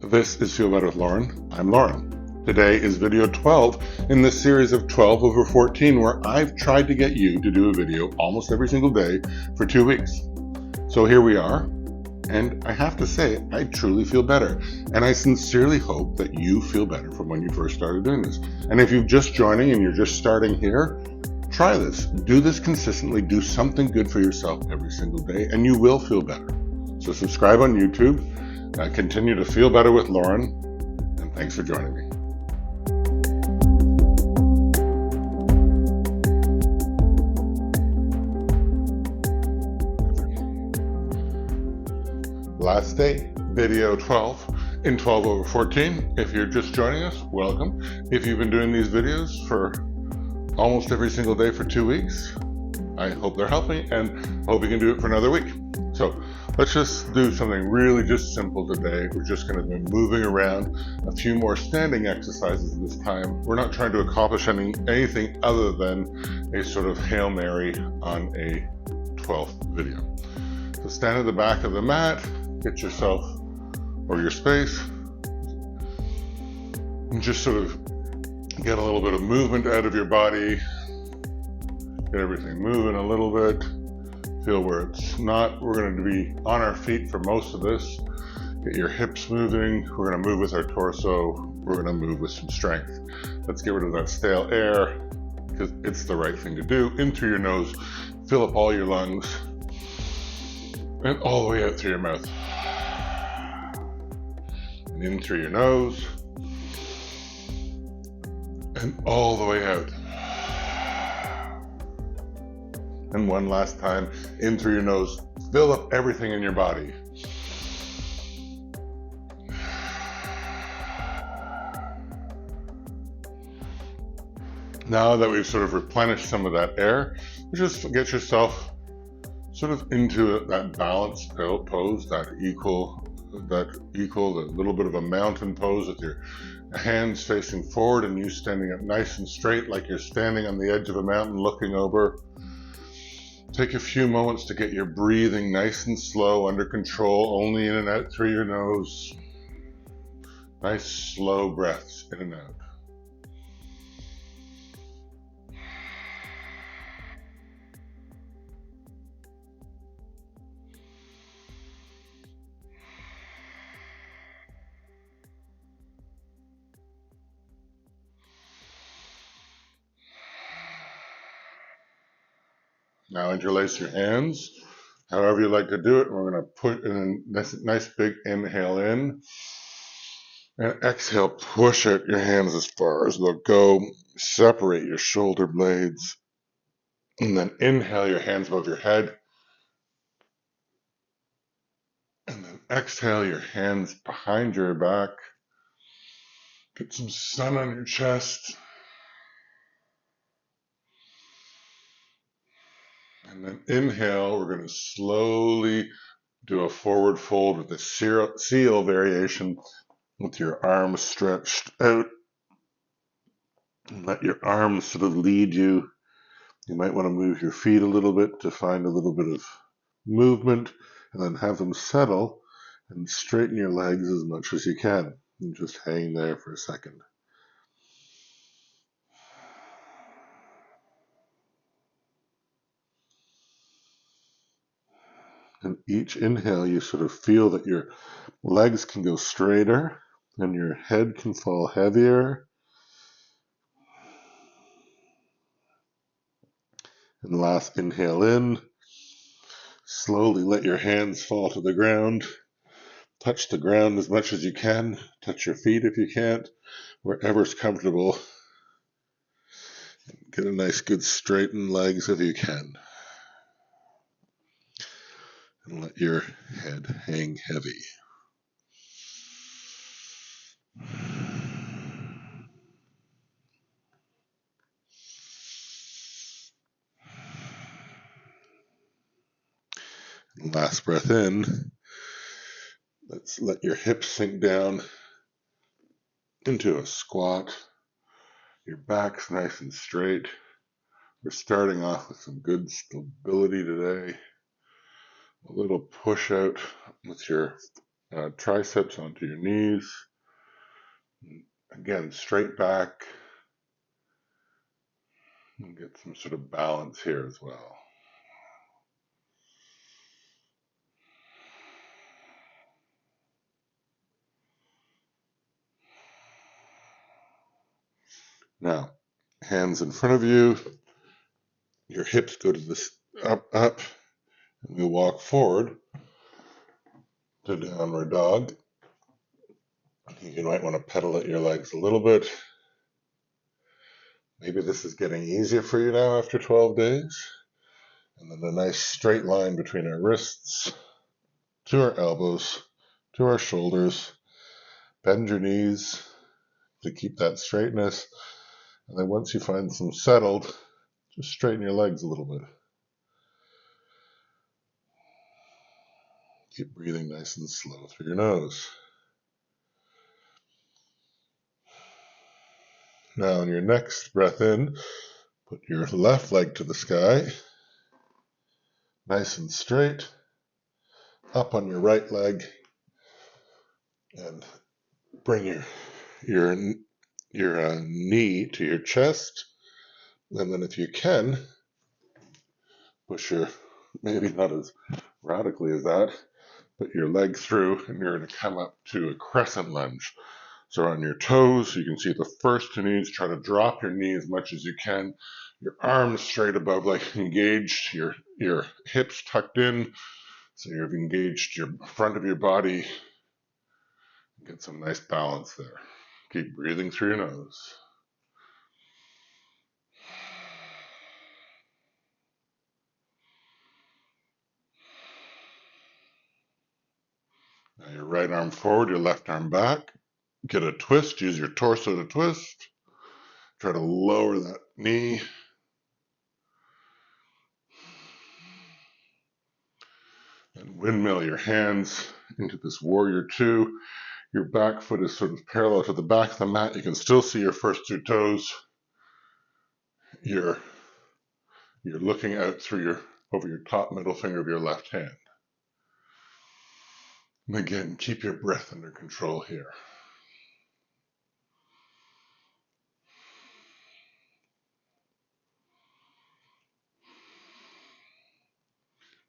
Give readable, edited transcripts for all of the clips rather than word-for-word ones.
This is Feel Better with Lauren. I'm Lauren. Today is video 12 in this series of 12 over 14 where I've tried to get you to do a video almost every single day for 2 weeks. So here we are, and I have to say, I truly feel better. And I sincerely hope that you feel better from when you first started doing this. And if you're just joining and you're just starting here, try this. Do this consistently. Do something good for yourself every single day, and you will feel better. So subscribe on YouTube. Continue to feel better with Lauren, and thanks for joining me. Last day, video 12 in 12 over 14. If you're just joining us, welcome. If you've been doing these videos for almost every single day for 2 weeks, I hope they're helping and hope you can do it for another week. So let's just do something really just simple today. We're just going to be moving around, a few more standing exercises this time. We're not trying to accomplish anything other than a sort of Hail Mary on a 12th video. So stand at the back of the mat, get yourself or your space, and just sort of get a little bit of movement out of your body. Get everything moving a little bit. Feel where it's not. We're going to be on our feet for most of this. Get your hips moving. We're going to move with our torso. We're going to move with some strength. Let's get rid of that stale air because it's the right thing to do. In through your nose. Fill up all your lungs. And all the way out through your mouth. And in through your nose. And all the way out. And one last time, in through your nose. Fill up everything in your body. Now that we've sort of replenished some of that air, just get yourself sort of into that balanced pose, that little bit of a mountain pose with your hands facing forward and you standing up nice and straight like you're standing on the edge of a mountain looking over. Take a few moments to get your breathing nice and slow, under control, only in and out through your nose. Nice slow breaths in and out. Now interlace your hands, however you like to do it. We're going to put in a nice big inhale in, and exhale, push out your hands as far as they'll go. Separate your shoulder blades, and then inhale your hands above your head, and then exhale your hands behind your back. Get some sun on your chest. And then inhale, we're going to slowly do a forward fold with the seal variation with your arms stretched out. And let your arms sort of lead you. You might want to move your feet a little bit to find a little bit of movement, and then have them settle and straighten your legs as much as you can. And just hang there for a second. And each inhale, you sort of feel that your legs can go straighter and your head can fall heavier. And last inhale in. Slowly let your hands fall to the ground. Touch the ground as much as you can. Touch your feet if you can't, wherever's comfortable. Get a nice good straightened legs if you can. And let your head hang heavy. And last breath in. Let's let your hips sink down into a squat. Your back's nice and straight. We're starting off with some good stability today. A little push out with your triceps onto your knees. Again, straight back. And get some sort of balance here as well. Now, hands in front of you. Your hips go to this up, and we walk forward to downward dog. You might want to pedal at your legs a little bit. Maybe this is getting easier for you now after 12 days. And then a nice straight line between our wrists to our elbows to our shoulders. Bend your knees to keep that straightness. And then once you find some settled, just straighten your legs a little bit. Keep breathing nice and slow through your nose. Now, on your next breath in, put your left leg to the sky, nice and straight, up on your right leg, and bring your knee to your chest. And then if you can, push your, maybe not as radically as that, put your leg through, and you're going to come up to a crescent lunge. So on your toes, you can see the first two knees. Try to drop your knee as much as you can. Your arms straight above, like engaged. Your hips tucked in, so you've engaged your front of your body. Get some nice balance there. Keep breathing through your nose. Now your right arm forward, your left arm back. Get a twist. Use your torso to twist. Try to lower that knee. And windmill your hands into this warrior two. Your back foot is sort of parallel to the back of the mat. You can still see your first two toes. You're looking out through over your top middle finger of your left hand. And again, keep your breath under control here.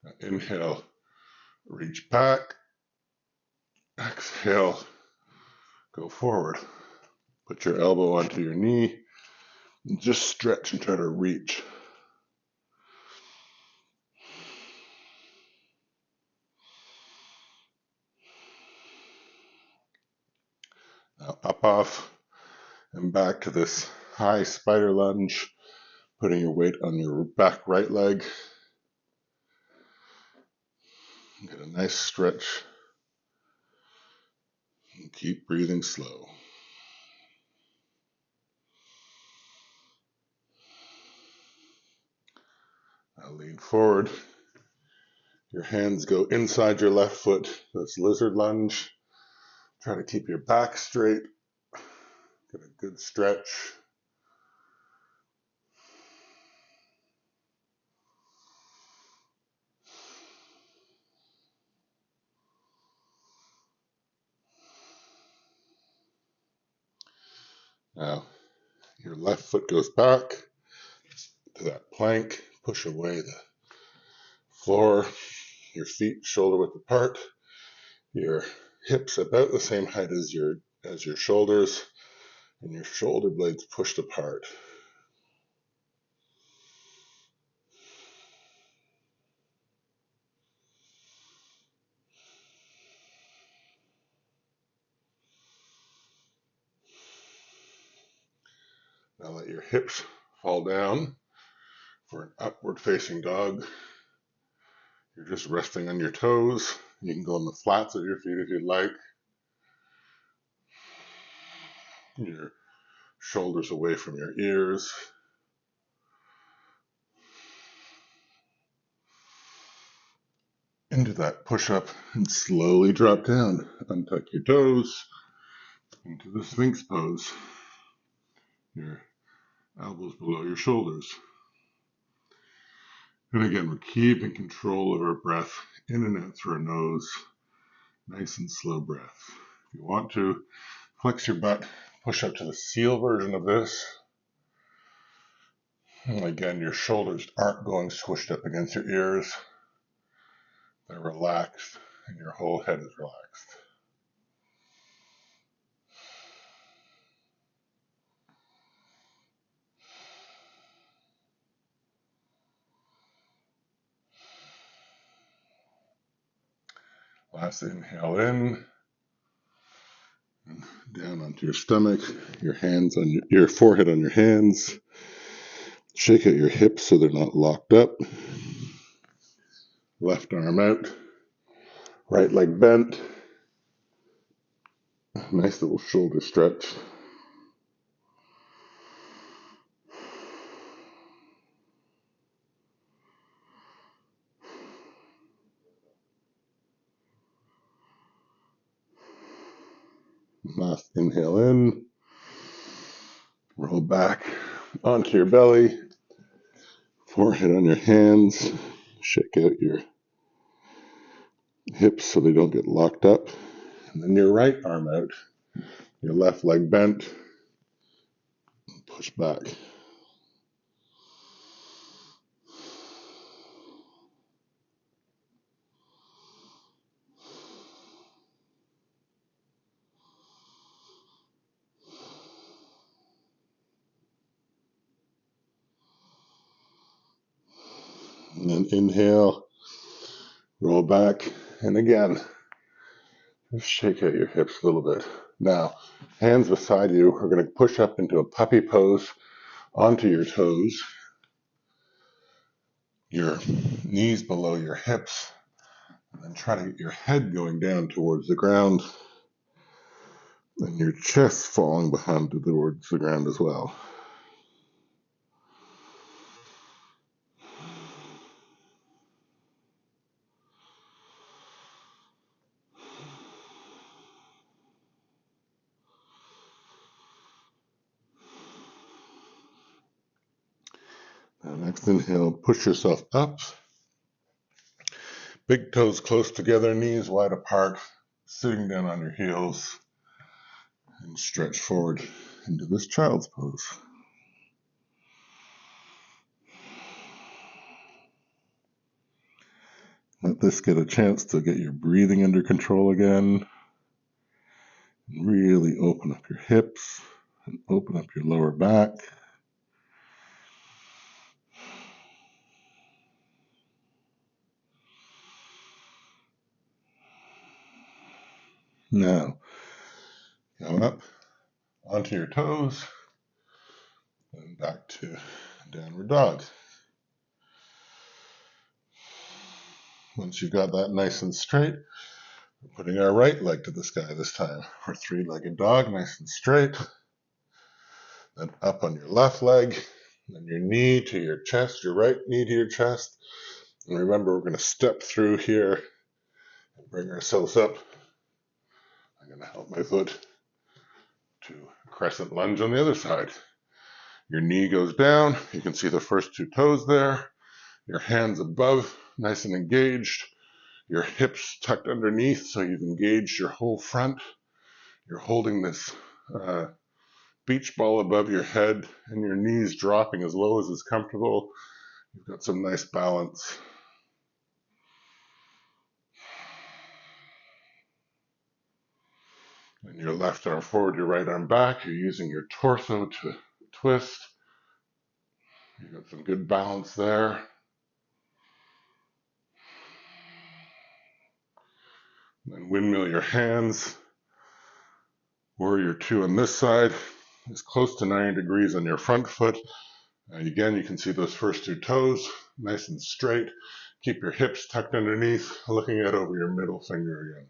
Now inhale, reach back. Exhale, go forward. Put your elbow onto your knee and just stretch and try to reach. Now up off and back to this high spider lunge, putting your weight on your back right leg. Get a nice stretch. And keep breathing slow. Now lean forward. Your hands go inside your left foot. That's lizard lunge. Try to keep your back straight. Get a good stretch. Now, your left foot goes back to that plank. Push away the floor. Your feet shoulder width apart. Your hips about the same height as your shoulders, and your shoulder blades pushed apart. Now let your hips fall down for an upward facing dog. You're just resting on your toes. You can go on the flats of your feet if you'd like. Your shoulders away from your ears. Into that push-up and slowly drop down. Untuck your toes into the Sphinx pose. Your elbows below your shoulders. And again, we're keeping control of our breath in and out through our nose. Nice and slow breath. If you want to, flex your butt, push up to the seal version of this. And again, your shoulders aren't going squished up against your ears. They're relaxed, and your whole head is relaxed. Last inhale in, and down onto your stomach, your hands on your forehead on your hands. Shake out your hips so they're not locked up. Left arm out, right leg bent. Nice little shoulder stretch. Last inhale in, roll back onto your belly, forehead on your hands, shake out your hips so they don't get locked up, and then your right arm out, your left leg bent, push back. And then inhale, roll back, and again, just shake out your hips a little bit. Now, hands beside you are going to push up into a puppy pose onto your toes, your knees below your hips, and then try to get your head going down towards the ground and your chest falling behind towards the ground as well. Now, next inhale, push yourself up. Big toes close together, knees wide apart, sitting down on your heels, and stretch forward into this child's pose. Let this get a chance to get your breathing under control again. Really open up your hips and open up your lower back. Now, come up onto your toes and back to downward dog. Once you've got that nice and straight, we're putting our right leg to the sky this time. For three-legged dog, nice and straight. Then up on your left leg, then your knee to your chest, your right knee to your chest. And remember, we're going to step through here and bring ourselves up. I'm going to help my foot to crescent lunge on the other side. Your knee goes down. You can see the first two toes there. Your hands above, nice and engaged. Your hips tucked underneath, so you've engaged your whole front. You're holding this beach ball above your head, and your knees dropping as low as is comfortable. You've got some nice balance. And your left arm forward, your right arm back. You're using your torso to twist. You've got some good balance there. Then windmill your hands. Warrior two on this side is close to 90 degrees on your front foot. And again, you can see those first two toes, nice and straight. Keep your hips tucked underneath, looking out over your middle finger again.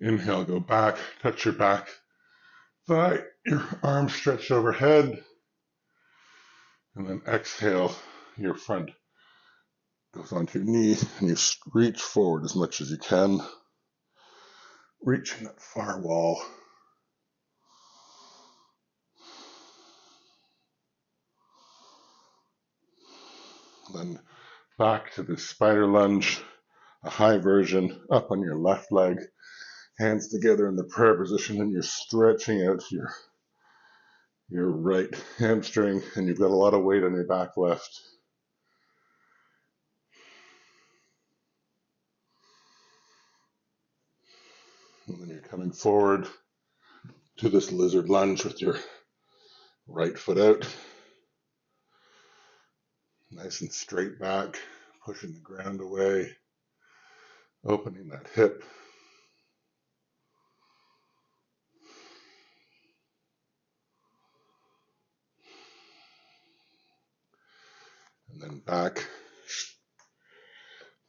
Inhale, go back, touch your back thigh, your arms stretched overhead. And then exhale, your front goes onto your knee, and you reach forward as much as you can, reaching that far wall. Then back to the spider lunge, a high version, up on your left leg, hands together in the prayer position, and you're stretching out your right hamstring, and you've got a lot of weight on your back left. And then you're coming forward to this lizard lunge with your right foot out. Nice and straight back, pushing the ground away, opening that hip. And then back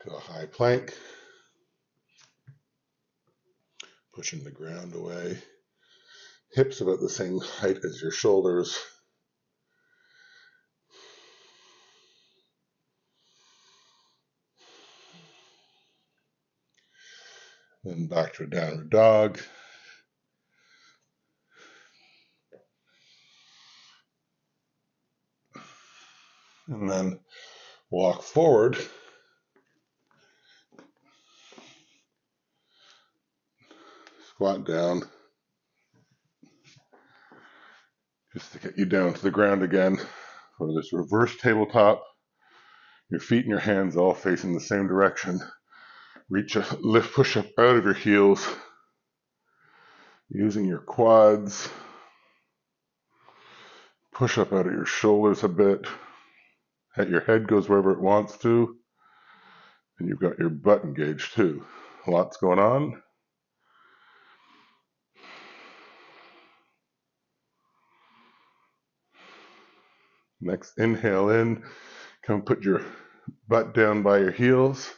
to a high plank, pushing the ground away. Hips about the same height as your shoulders. Then back to a downward dog. And then walk forward. Squat down. Just to get you down to the ground again for this reverse tabletop. Your feet and your hands all facing the same direction. Reach a lift, push up out of your heels. Using your quads. Push up out of your shoulders a bit. Your head goes wherever it wants to. And you've got your butt engaged too. Lots going on. Next, inhale in. Come put your butt down by your heels.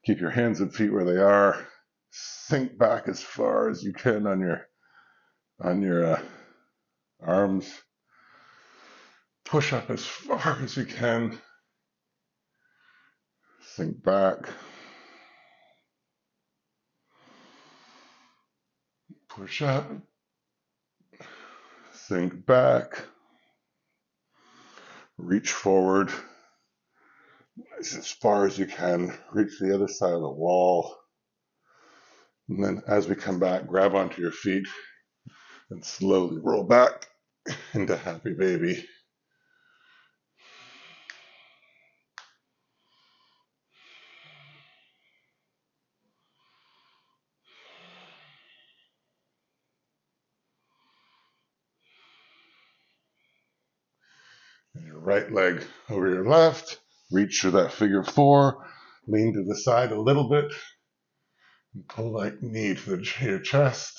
Keep your hands and feet where they are. Sink back as far as you can on your arms. Push up as far as you can. Sink back. Push up. Sink back. Reach forward as far as you can. Reach the other side of the wall. And then as we come back, grab onto your feet and slowly roll back into happy baby. And your right leg over your left. Reach to that figure four. Lean to the side a little bit. And pull that knee to your chest.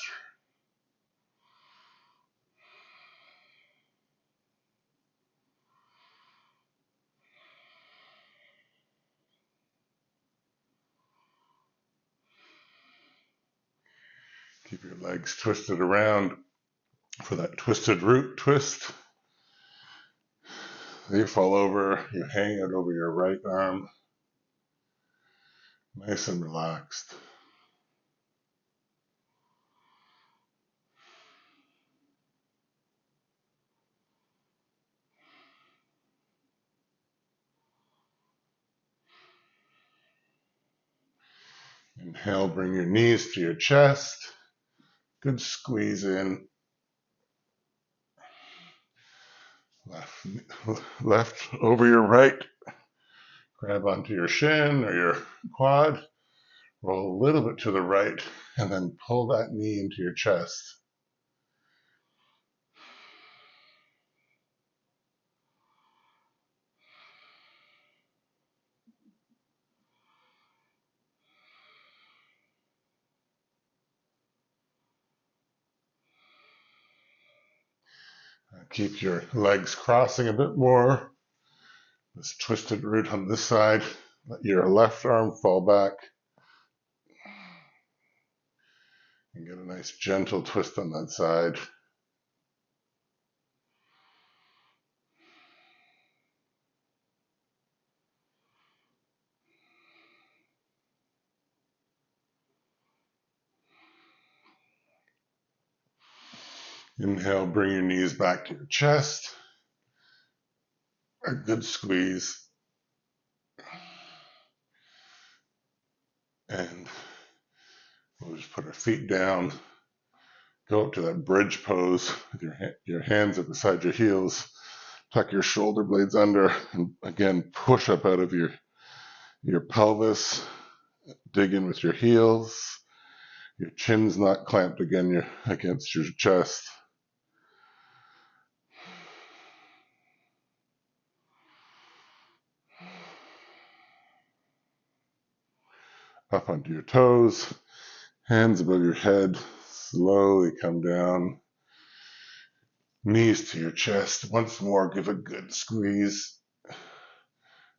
Keep your legs twisted around for that twisted root twist. You fall over, you hang it over your right arm. Nice and relaxed. Inhale, bring your knees to your chest. Good squeeze in. Left over your right. Grab onto your shin or your quad. Roll a little bit to the right and then pull that knee into your chest. Keep your legs crossing a bit more. This twisted root on this side. Let your left arm fall back. And get a nice gentle twist on that side. Inhale, bring your knees back to your chest. A good squeeze. And we'll just put our feet down, go up to that bridge pose with your hands up beside your heels, tuck your shoulder blades under, and again, push up out of your pelvis, dig in with your heels, your chin's not clamped again against your chest. Up onto your toes, hands above your head, slowly come down, knees to your chest. Once more, give a good squeeze.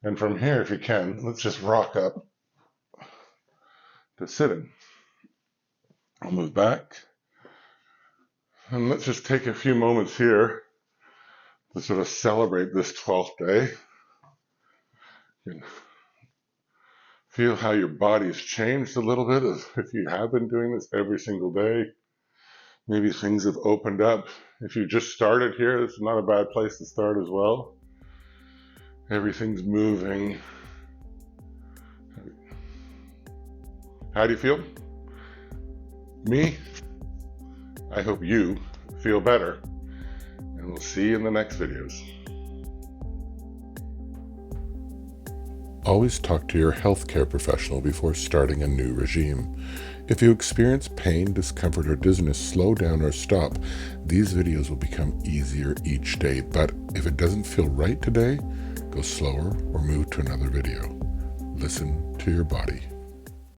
And from here, if you can, let's just rock up to sitting. I'll move back. And let's just take a few moments here to sort of celebrate this 12th day. You can feel how your body's changed a little bit if you have been doing this every single day. Maybe things have opened up. If you just started here, this is not a bad place to start as well. Everything's moving. How do you feel? Me? I hope you feel better. And we'll see you in the next videos. Always talk to your healthcare professional before starting a new regime. If you experience pain, discomfort, or dizziness, slow down or stop. These videos will become easier each day, but if it doesn't feel right today, go slower or move to another video. Listen to your body.